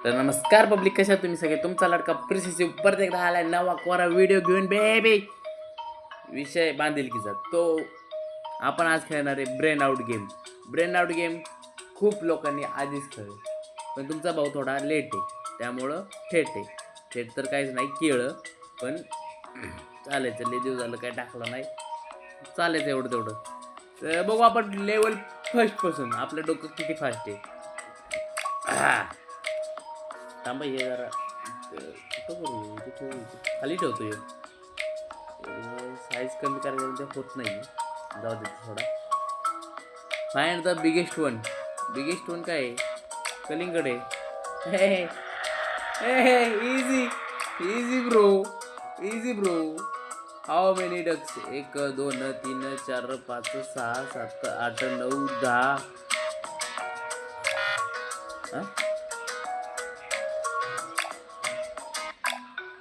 तर नमस्कार पब्लिक, कशा तुम्ही सगळे. तुमचा लडका प्रिसिसिव परत एकदा आलाय नवा कोरा व्हिडिओ घेऊन. बेबी विषय बांधिलकीचा तो आपण आज खेळणार आहे brain out game. Brain out game खूप लोकांनी आधीच खेळले, पण तुमचा भाऊ थोडा लेट आहे, त्यामुळं थेट आहे. थेट तर काहीच नाही, केळं पण चालायचं. लय दिवस झालं काय टाकलं नाही, चालायचं एवढं तेवढं. तर बघू आपण लेवल फर्स्टपासून आपलं डोकं किती फास्ट आहे. थांबा, हे जरा कुठं करू, खाली ठेवतो. हे साईज कमी करायला होत नाही, जाऊ देतो थोडा. Find the biggest one. Biggest one काय आहे? कलिंगड आहे. Easy easy bro, easy bro. How many ducks? 1 2 3 4 5 6 7 8 9 10.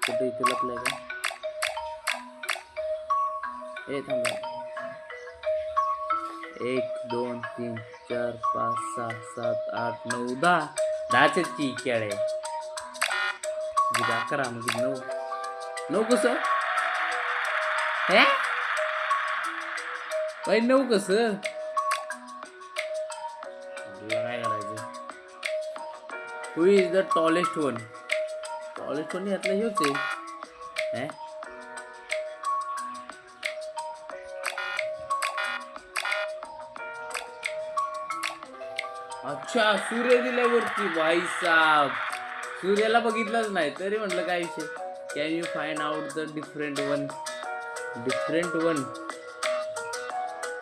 कुठे इथे लपलाय का? हे थांबा. 1 2 3 4 5 6 7 8 9 10. 10च की केळे. 11 म्हणजे 9. 9 कसं हे भाई? 9 कसं? काय करायचं? Who is the tallest one? Tallest one यातलं हेच आहे. अच्छा, सूर्य दिल्यावरती. भाई साहेब, सूर्याला बघितलंच नाही तरी म्हटलं काय विषय. Can you find out the different one? Different one,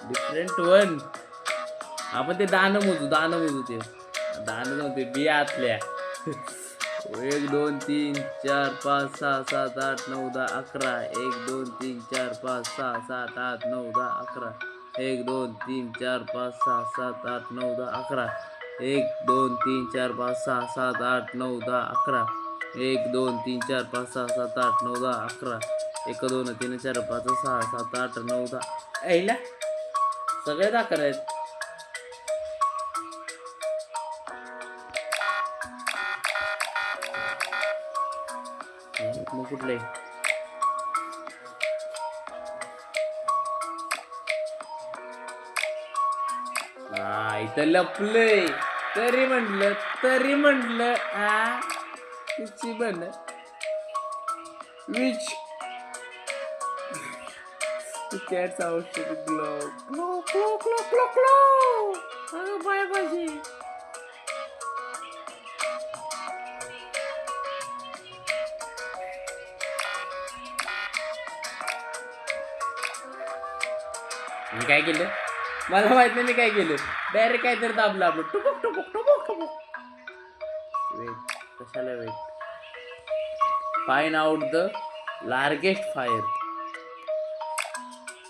different one. आपण ते दाणं मोजू ते दाणं नव्हते बिया आतल्या. 1 2 3 4 5 6 7 8 9 10 11. 1 2 3 4 5 6 7 8 9 10 11. 1 2 3 4 5 6 7 8 9 10 11. 1 2 3 4 5 6 7 8 9 10 11. 1 2 3 4 5 6 7 8 9 10 11. 1 2 3 4 5 6 7 8 9 10. ऐला सगळे 11 आहेत. मग कुठले? इथं लपलंय. तरी म्हटलं तिची बन विच कॅट्स आवश्यक. Glow glow glow glow glow glow. अगं बाय पाहिजे. मी काय केलं मला माहित नाही. मी काय केलं, डायरेक्ट काहीतरी दाबलं आपलं. टुबुक टुबुक टुबुक टुबुक. वेट, कशाला wait? Find out the largest fire.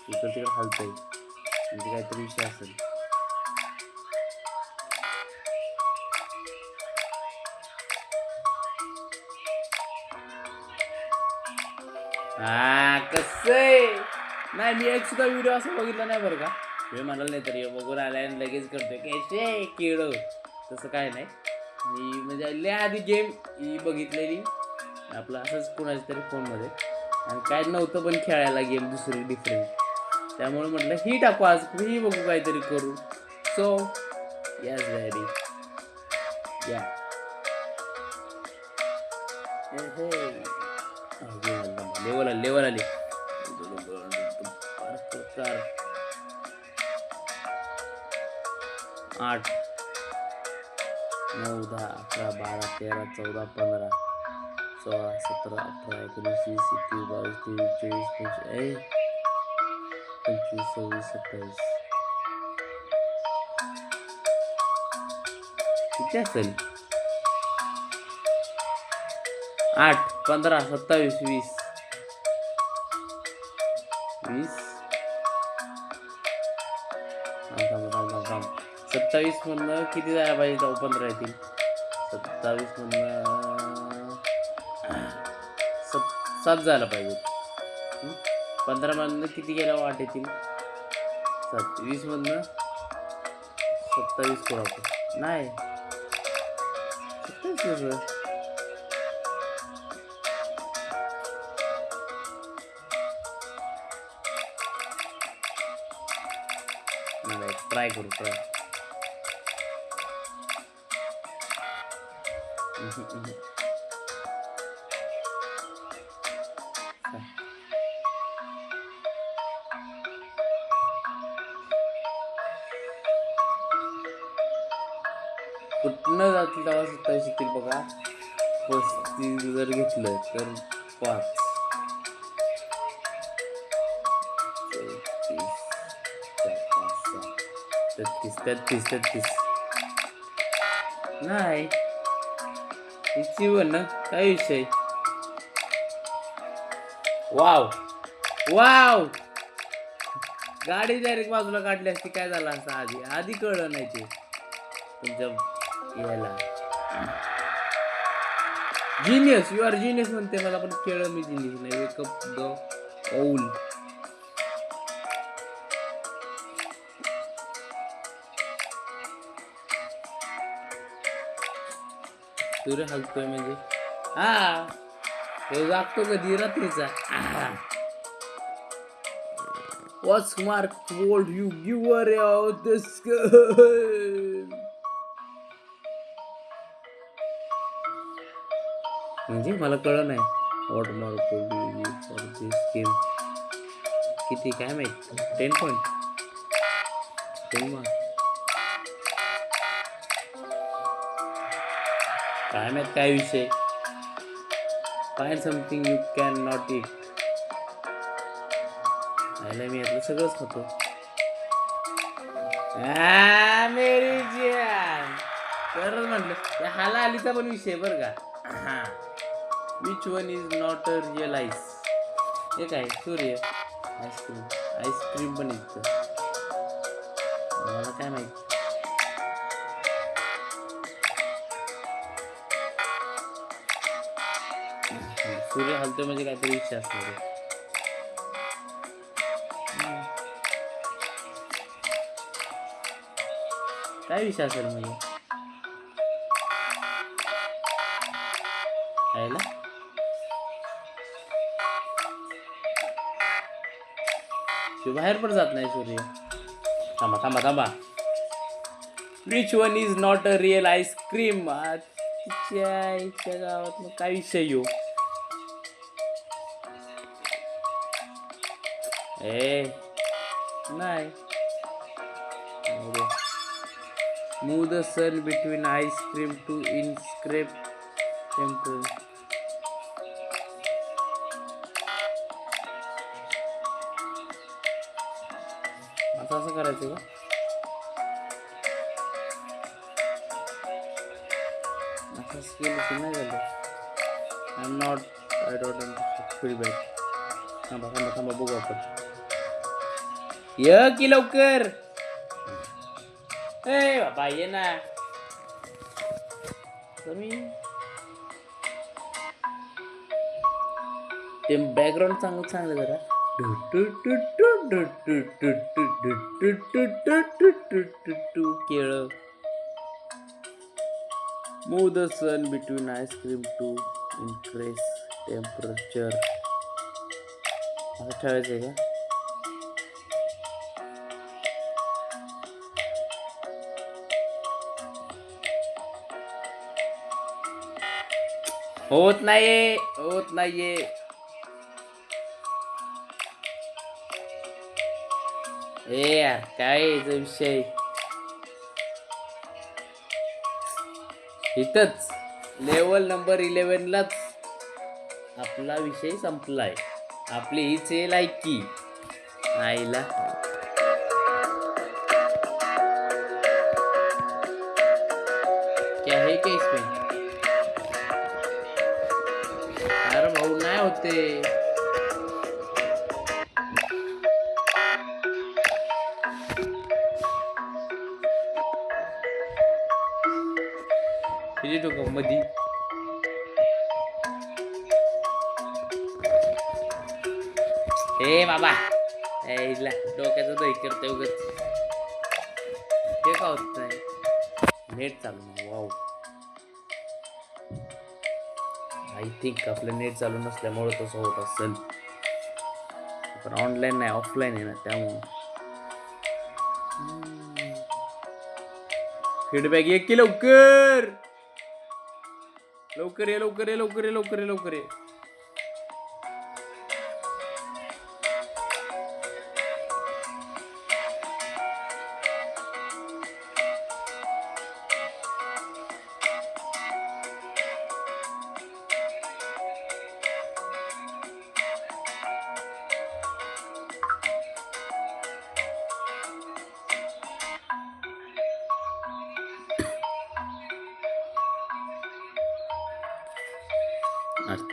इकडं तिकडं हलतंय म्हणजे काहीतरी विषय असेल. कसं नाही, मी एक सुद्धा व्हिडिओ असं बघितला नाही बरं का. तुम्ही म्हणाल नाही तरी बघून आलाय आणि लगेच करतोय कैसे किडो. तसं काय नाही. मी म्हणजे लय आधी गेम ही बघितलेली आपलं असंच कोणाच्या तरी फोनमध्ये, आणि काय नव्हतं पण खेळायला गेम दुसरी डिफरंट. त्यामुळे म्हटलं ही टाकू आज, ही बघू काहीतरी करू. सो यस डॅडी या. लेवल आली. 8 9 10 11 12 13 14 15 16 17 18 19 20 21 22 23 24 25 26 27 किती असेल? 8 15 27 20 20. 27 मधनं किती जायला पाहिजे? 15 येतील. 27 मधनं 7 जायला पाहिजे. 15 मधनं किती गेल्या वाट येतील? 7. 20 मधनं 27 करू आपण. नाही 27 कसं ट्राय करू ट्राय. कुठनं जातील तेव्हा 27 येतील बघा. 35 जर घेतलं तर 5 33 नाही हिची ना काय विषय. वाव वाव गाडी डायरेक्ट बाजूला काढली असती काय झालं असतं. आधी कळलं नाही ते तुमच्या याला. जिनियस यू आर जिनियस म्हणते मला पण केळं मी जिनियस नाही. वेकअप द ओल. सूर्य हलतोय म्हणजे हा तो जागतो कधी रात्रीचा. What's Mark told you giver of the skull? म्हणजे मला कळलं नाही. What Mark told you for this game? किती काय माहित. 10 पॉइंट 10 मार्क काय माहित काय विषय. Find something you cannot eat. आयला मी यातलं सगळंच खातो. मेरी जान खरंच म्हटलं त्या हाला आलीचा पण विषय बरं का. Which one is not a real ice. हे काय सूर्य आईस्क्रीम पण इथं मला काय माहिती. सूर्य हलतोय म्हणजे काहीतरी विषय असणार. काय विषय असेल म्हणजे आयला बाहेर पण जात नाही सूर्य. थांबा थांबा थांबा. Which one is not a real ice cream. तिच्या गावात मग काय विषय येऊ. नाही. Move the sun between ice cream to inscribe temple. आता असं करायचं का. असं स्केल नाही झालं. I don't feedback. थांबा थांबा थांबा बघू आपण. ये की लवकर. ए बाबा ये ना. ते बॅकग्राऊंड चांगलं जरा. केळं. Move the sun between ice cream to increase temperature. असं ठेवायचं का. होत नाहीये. यार काय विषय. इथंच लेवल नंबर 11 लाच आपला विषय संपलाय. आपली हीच आहे लायकी. आईला क्या है क्या इसमें. अरे भाऊ नाही होते. मधी बाबा डोक्याचं दही करते उगच. हे का होत नाही. नेट चालू नाही. वाव आय थिंक आपलं नेट चालू नसल्यामुळे तसं होत असेल. पण ऑनलाईन नाही ऑफलाईन आहे ना त्यामुळे. फीडबॅक एक की लवकर लवकर ये लवकर ये लवकर ये लवकर ये लवकर ये.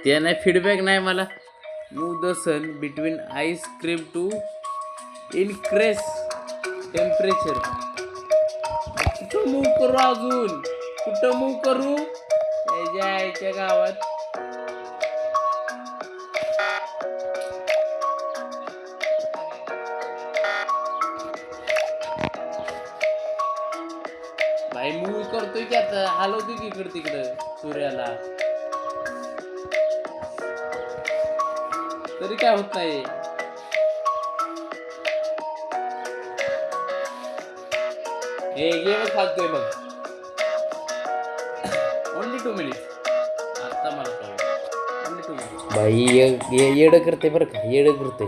ते नाही फीडबॅक नाही मला. Move the sun between ice cream to increase temperature. कुठं मूव करू अजून कुठं मूव करू त्याच्या आईच्या गावात. भाई मूव करतोय की आता हलवतोय की इकडं तिकडं सूर्याला तरी काय होत नाही. हे गेम खातोय मग. ओनली 2 मिनिट आता मला कळलं. ओनली 2 मिनिट भाई येडं करते बरं का येडं करते.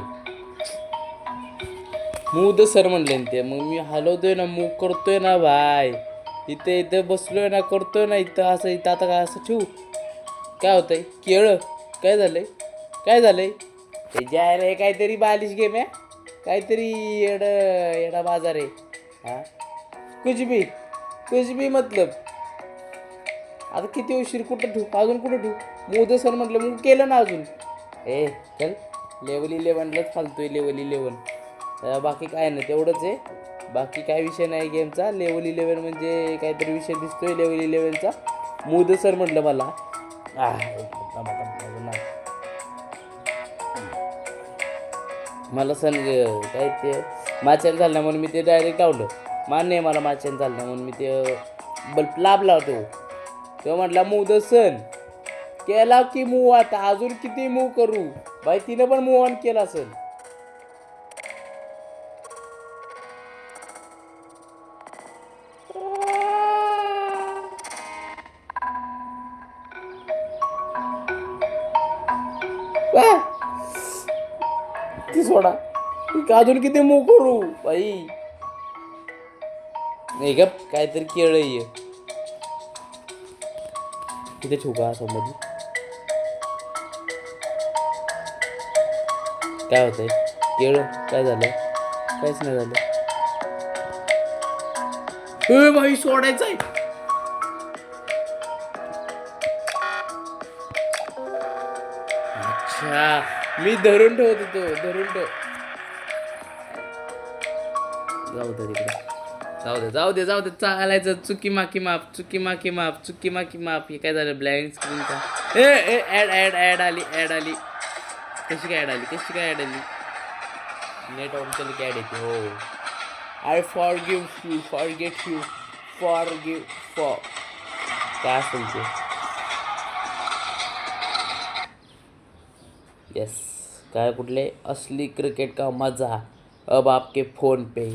मूव द सर म्हणले ते मग मी हलवतोय ना मूव करतोय ना भाई. इथे इथे बसलोय ना करतोय ना इथं असं इथं आता काय असं ठेवू काय होतंय केळं काय झालंय काय झालंय ते जायला हे काहीतरी बालिश गेम आहे काहीतरी येडा बाजार आहे. हा कुछ भी मतलब आता किती उशीर कुठं ठेवू अजून कुठं ठेवू. मोद सर म्हटलं मग केलं ना अजून. ए चल लेवल 11लाच फालतोय लेवल 11. बाकी काय नाही तेवढंच आहे. बाकी काय विषय नाही गेमचा. लेवल 11 म्हणजे काहीतरी विषय दिसतोय लेवल 11चा. मोद सर म्हटलं मला मला सण काय ते माचन झालं म्हणून मी ते डायरेक्ट लावलं. मान्य आहे मला माचन झालं म्हणून मी ते बल्ब लाभ लावतो. तो म्हटला मूव द सन केला की मूव आता अजून किती मूव करू बाई. तिनं पण मूव ऑन केला सण. ती सोडा अजून किती मूव करू बाई. नाही ग काहीतरी केळ ये तिथे ठेवू असं मध्ये काय होतंय केळ काय झालं काहीच नाही झालं. बाई सोडायचं आहे. अच्छा मी धरून ठेवत होतो धरून ठेव. जाऊ दे चालायचं. चुकी माकी माफ हे काय झालं ब्लँक स्क्रीन का. ऍड आली कशी काय ऍड आली नेट ऑन केलं की ऍड येते. हो आय फॉरगेट यू काय असेल ते. यस काय कुठले असली क्रिकेट का मजा अब आपके phone pay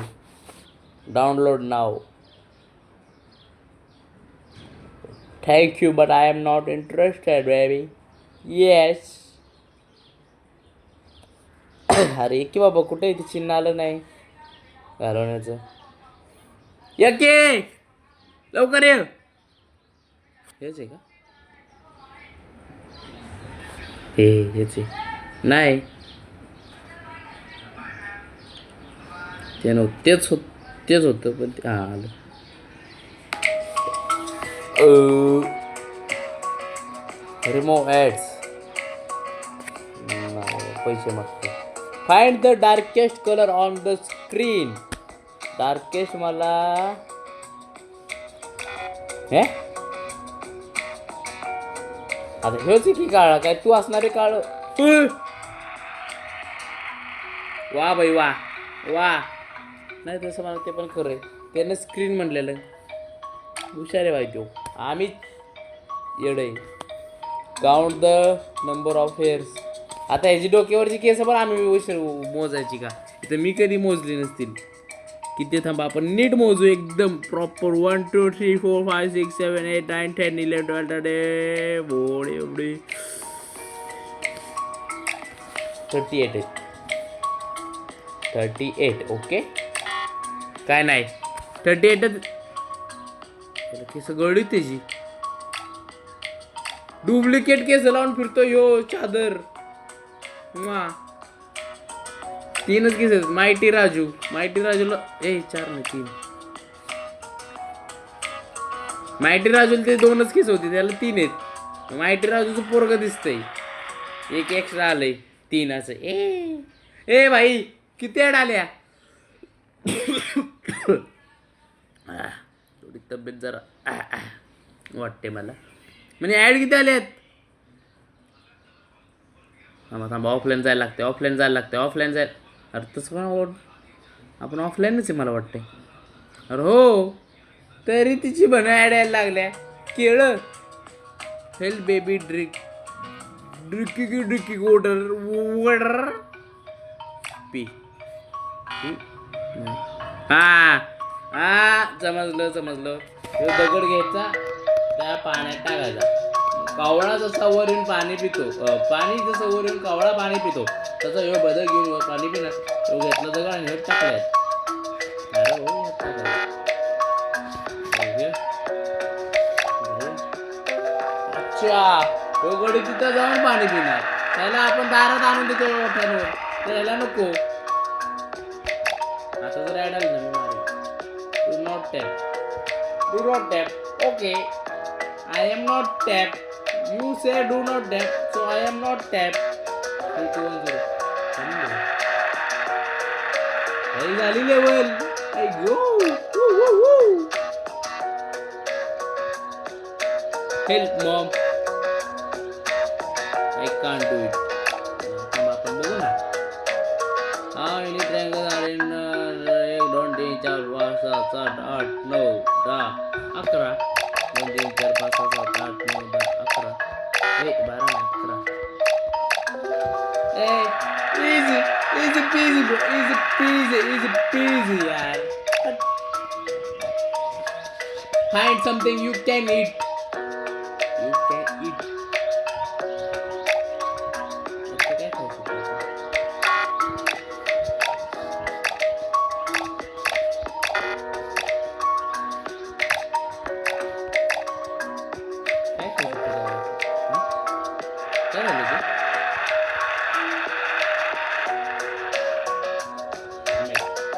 download now. Thank you but I am not interested baby. Yes अरे की बाबा कुठे इथे चिन्ह आलं नाही घालवण्याचं. यके लवकर ये. हेच आहे का हेच आहे नाही ते नव्हतं तेच होतं पण ते आलं. रिमूव्ह ॲड्स पैसे मागतो. Find the darkest colour on the screen. Darkest मला हे आता हेच की काळा काय तू असणारे काळ. वा बाई वा नाही तसं मला ते पण खरं आहे. त्यानं स्क्रीन म्हणलेलं हुशार आहे बाई तो. आम्ही येड आहे. Count the number of hairs. आता ह्याची डोक्यावरची केस पण आम्ही उशीर मोजायची का इथं मी कधी मोजली नसतील. किती थांबा आपण नीट मोजू एकदम प्रॉपर 1 2 3 4 5 6 7 8 9 10 11 12 13 बोड एवढी 38 38 ओके काय नाही 38 केस गळी त्याची डुप्लिकेट केस लावून फिरतो यो चादर वा 3च केस आहेत माइटी राजूला 4 नाही 3 माइटी राजूला ते 2च केस होते त्याला 3 आहेत माइटी राजूचं पोरग दिसतंय एक एक्स्ट्रा आलंय 3 असं ए भाई किती ऍड आल्या थोडी तब्येत जरा वाटते मला म्हणजे ऍड किती आल्यात थांबा ऑफलाईन जायला लागते ऑफलाईन जायला अरे तसं पण आपण ऑफलाईनच आहे मला वाटते अरे हो तरी तिची बन ऍड यायला लागल्या केळं हेल्थ बेबी ड्रिकी वॉटर पी हा समजलं दगड घ्यायचा त्या पाण्यात टाकायचा कावळा जसा वरून पाणी पितो पाणी जसं वरून कावळा पाणी पितो तसं ह्यो बदल घेऊन पाणी पिणार तो घेतलं दगड आणि टाकलाय अरे हो अच्छा तो गडी तिथं जाऊन पाणी पिणार त्याला आपण दारात आणून देतो मोठ्यावर त्याला नको आता जर ऍड आली ना मी मारे do not tap okay I am not tap you say do not tap so I am not tap 3 2 1 0 झाली level I go help Maugham I can't do it. आपण बघू ना हा इनी triangle are in 1 2 3 4 5 6 7 8 9 10 11 1 2 3 4 5 6 7 8 9 10 11 12 11 easy peasy bro easy peasy यार find something you can eat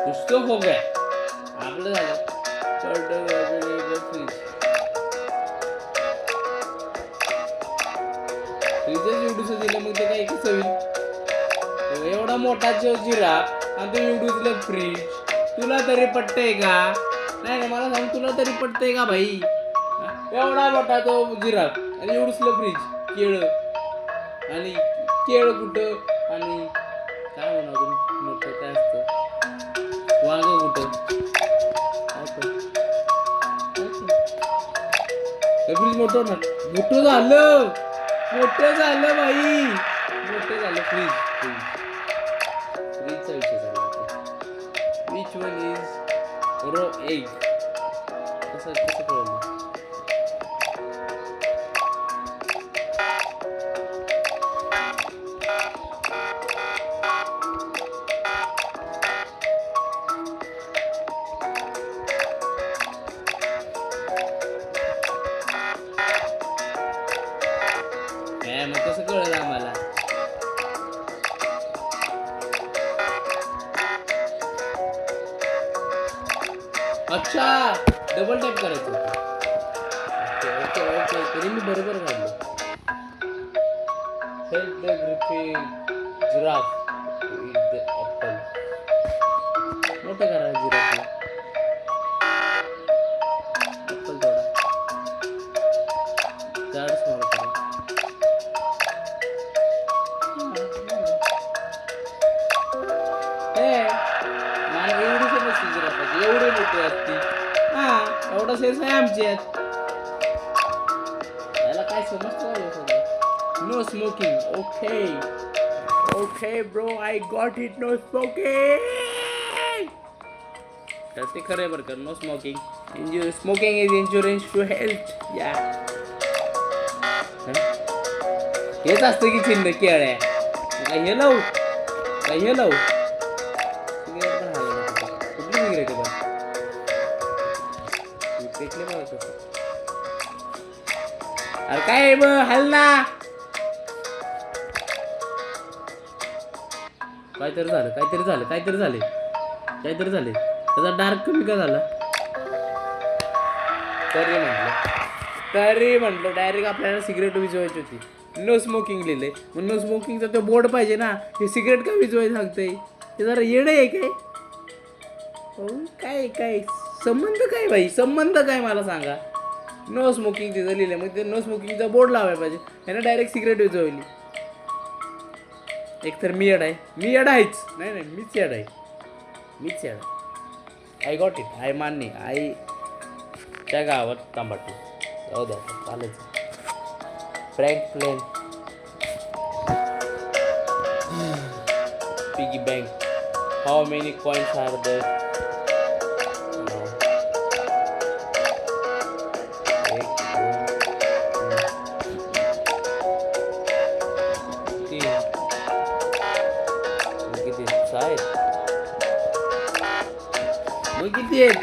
कुछ तो हो गया आपलं झालं फ्रीजच एवढूस दिलं मग ते काय कसं होईल एवढा मोठा जिराफ आणि तो एवढूच फ्रीज तुला तरी पटतंय का नाही मला सांग तुला तरी पटतंय का भाई एवढा मोठा तो जिराफ आणि एवढूच फ्रीज केळं आणि केळं कुठं आणि काय म्हणा अजून मोठं काय असतं वांग कुठं फ्रीज मोठं झालं बाई मोठं झालं फ्रीजचा विषय झाला which one is raw egg कसं कळलं मग कसं कळलं आम्हाला अच्छा डबल टॅप करायचं ओके तरी मी बरोबर काढलो help the giraffe it the Apple मोठं करा जिराफला ॲपल थोडा झाड स्मॉल करा एवढे मोठे असते एवढा सेन्स आहे आमचे याला काय समजतं no smoking okay bro I got it no smoking तर ते खरं आहे बरं का. No smoking. Smoking is insurance to health. या हेच असतं की चिन्ह केळ्या. काय हे लावू काय हे लावू. सिगरेट पण हलवलं कुठली सिगरेट आहे पण पेटले बघा कसं. अरे काय हल ना. काहीतरी झाले. त्याचा डार्क कमी का झाला. तरी म्हटलं डायरेक्ट आपल्याला सिगरेट विजवायची होती. नो स्मोकिंग लिहिलंय मग नो स्मोकिंगचा तो बोर्ड पाहिजे ना. हे सिगरेट का विजवायचं सांगतंय. ते जरा येडं आहे काय. काय संबंध काय मला सांगा. नो स्मोकिंग तिथं लिहिलंय मग ते नो स्मोकिंगचा बोर्ड लावायला पाहिजे. यानं डायरेक्ट सिगरेट विजवली. एकतर मी येड आहेच. नाही मीच येड आहे. I got it. आय मान्य. आई त्या गावात तांबाटू जाऊ द्या चालायचं. Frank plain piggy bank. How many coins are there. किती आहेत.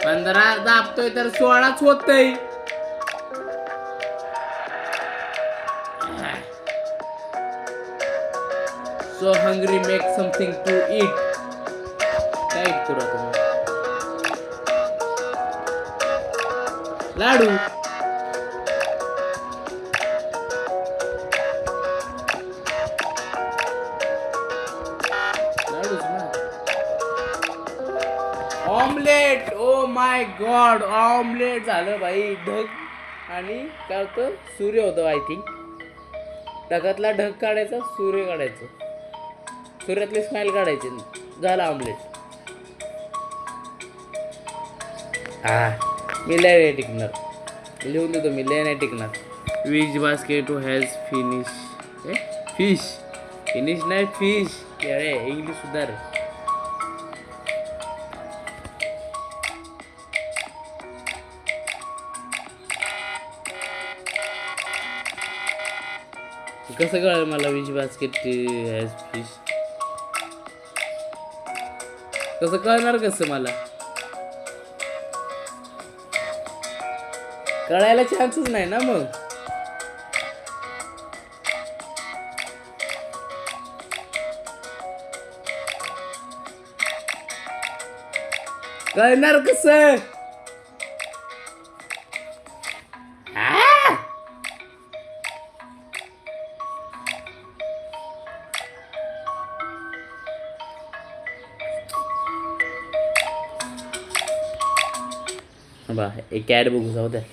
पंधरा दाबतोय तर 16च होतय. So hungry, make something to eat. काय करू तुम्ही. Laddoo. Omelette. Oh my god omelette झालं भाई. ढग आणि काय होतं सूर्य होतं आय थिंक. ढगातला ढग काढायचा सूर्य काढायचं. सूर्यातले स्माइल काढायचे. झालं ऑमलेट. मी लय नाही टिकणार. लिहून देतो मी लय नाही टिकणार. विच बास्केट हॅज फिनिश नाही फिश. अरे इंग्लिश सुधार. कसं कळलं मला विच बास्केट हॅज फिश. कसं कळणार कसं मला. कळायला चान्सच नाही ना मग. कळणार कसं. एक ऐड बुक होता है.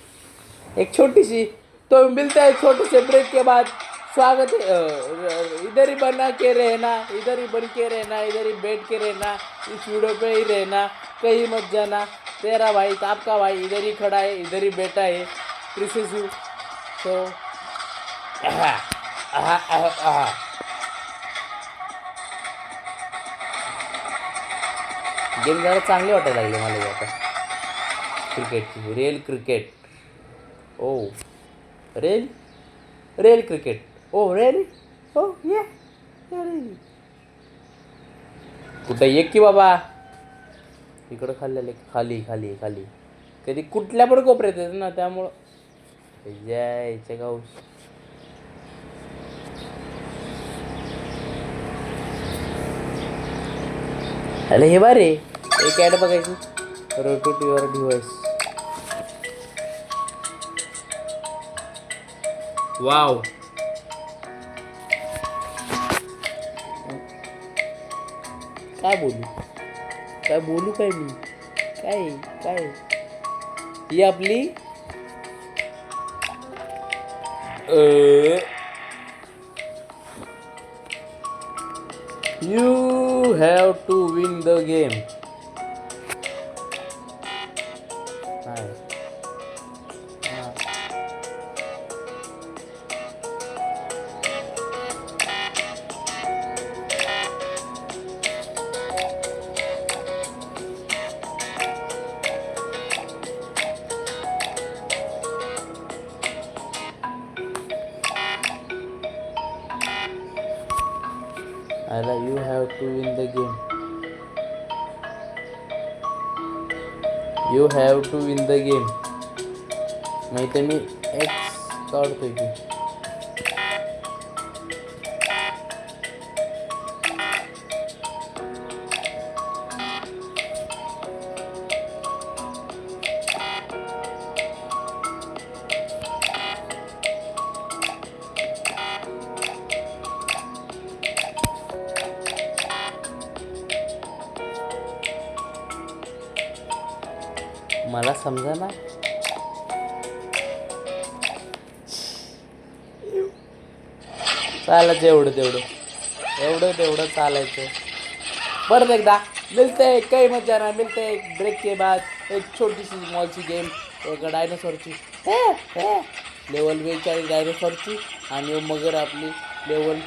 एक छोटी सी तो मिलता है छोटे से ब्रेक के बाद. स्वागत है. इधर ही बन के रहना, इधर ही बैठ के रहना, इस वीडियो पे ही रहना, कहीं मत जाना. तेरा भाई आपका भाई इधर ही खड़ा है, इधर ही बैठा है. प्रिसेस यू. सो गेम जरा चांगले वाटायला लागले मला आता. क्रिकेटची real cricket. Oh real cricket. Oh really. Oh ये कुठं एक की बाबा. इकडं खाल्लेले खाली खाली खाली. कधी कुठल्या पण कोपऱ्यात येतं ना त्यामुळं जायचं गाव. अरे हे बारे एक ॲड बघायची. Rotate your device. वाव. काय बोलू काय मी काय काय ही आपली you have to win the game. You have to win the game. You have to win the game. माहिती मी एक्स काढतोय की मला समजा ना. चालायचं एवढं चालायचं. परत एकदा मिलते काही मजा ना मिलते एक ब्रेक के बाद एक छोटी सी स्मॉल सी गेम एक डायनोसॉरची लेवल 42 डायनोसॉरची आणि मगर आपली लेवल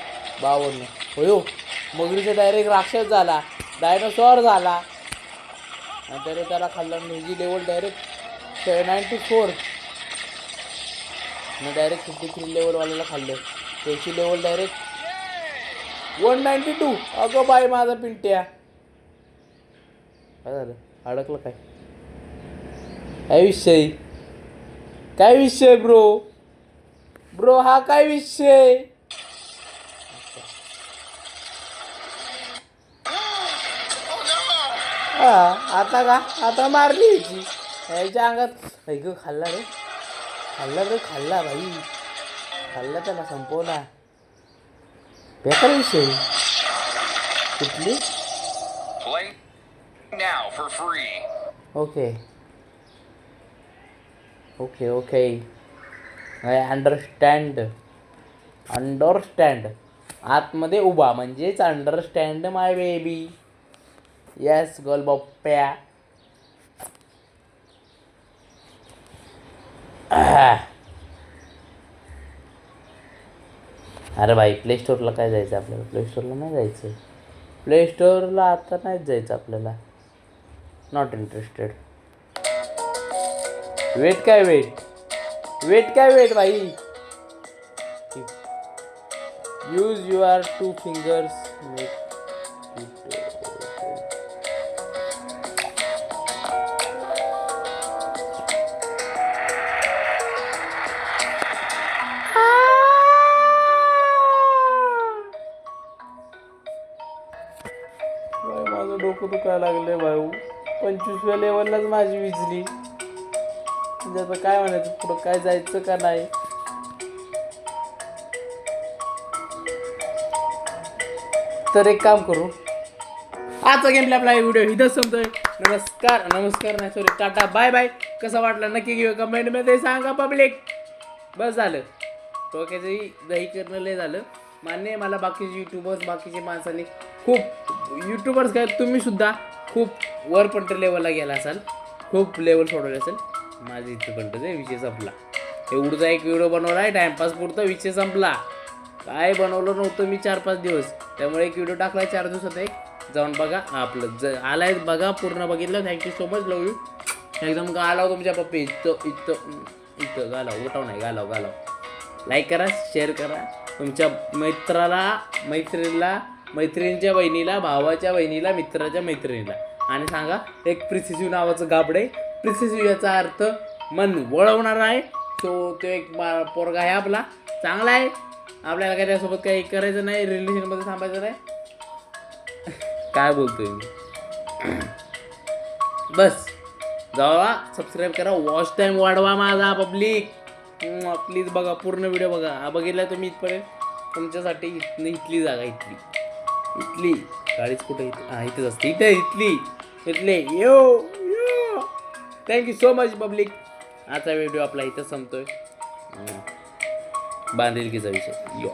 52. होयो मगरीचा डायरेक्ट राक्षस झाला डायनोसॉर झाला आणि तरी त्याला खाल्लं म्हणजे लेवल डायरेक्ट 94 आणि डायरेक्ट 53 लेवलवाल्याला खाल्लं त्याची लेवल डायरेक्ट 192. अगं बाई माझा पिंट्या काय झालं अडकलं काय विषय ब्रो हा काय विषय. आता मारली याच्या अंगात ऐक खाल्ला भाई खाल्ला त्याला संपवला. बेकार विषय कुठली ओके आय अंडरस्टँड आतमध्ये उभा म्हणजेच understand my baby. Yes girl Bappya. अरे भाई प्ले स्टोअरला काय जायचं आपल्याला. प्ले स्टोअरला नाही जायचं. प्ले स्टोअरला आता नाहीच जायचं आपल्याला. Not interested. वेट भाई. यूज युअर 2 फिंगर्स मेक माझं डोकं दुखायला लागले भाऊ. 25व्या लेवललाच माझी विजली. म्हणजे आता काय म्हणायचं पुढं काय जायचं का नाही. तर एक काम करू आजचा गेमला आपला व्हिडिओ इथंच संपतोय. नमस्कार नाही सॉरी टाटा बाय बाय. कसा वाटला नक्की घेऊ कमेंटमध्ये सांगा पब्लिक. बस झालं डोक्याचंही दही करणं लय झालं. मान्य आहे मला बाकीचे यूट्यूबर्स बाकीचे माणसांनी खूप यूट्यूबर्स काय तुम्ही सुद्धा खूप वरपर्यंत लेवलला गेला असाल. खूप लेवल सोडवले असेल. माझी इथपर्यंत विषय संपला. एवढंचा एक व्हिडिओ बनवला आहे टाईमपास पुरता विषय संपला. काय बनवलं नव्हतं मी 4-5 दिवस. त्यामुळे एक व्हिडिओ टाकला 4 दिवसात एक जाऊन बघा आपलं आलाय बघा पूर्ण बघितलं. Thank you so much love you. एकदम गालाव तुमच्या पप्पी इथं गालाव उठाव नाही गालाव. लाईक करा शेअर करा तुमच्या मैत्रिणीच्या बहिणीला भावाच्या बहिणीला मित्राच्या मैत्रिणीला आणि सांगा एक प्रिसिसिव्ह नावाचं गाबड आहे. प्रिसिसिव्ह याचा अर्थ मन वळवणार आहे. तो एक पोरगा आहे आपला चांगला आहे. आपल्याला काय त्यासोबत काही करायचं नाही रिलेशनमध्ये थांबायचं नाही. काय बोलतोय मी. बस जावा सबस्क्राईब करा. वॉच टाईम वाढवा माझा पब्लिक. प्लीज बघा पूर्ण व्हिडिओ बघा. बघितला तुम्ही इथपर्यंत तुमच्यासाठी इथली जागा इथली. इथली गाडीच कुठे इथेच असते इथे इथले यो यो थँक्यू सो मच पब्लिक. आजचा व्हिडिओ आपला इथं संपतोय बांधिलकीचा विषय यो.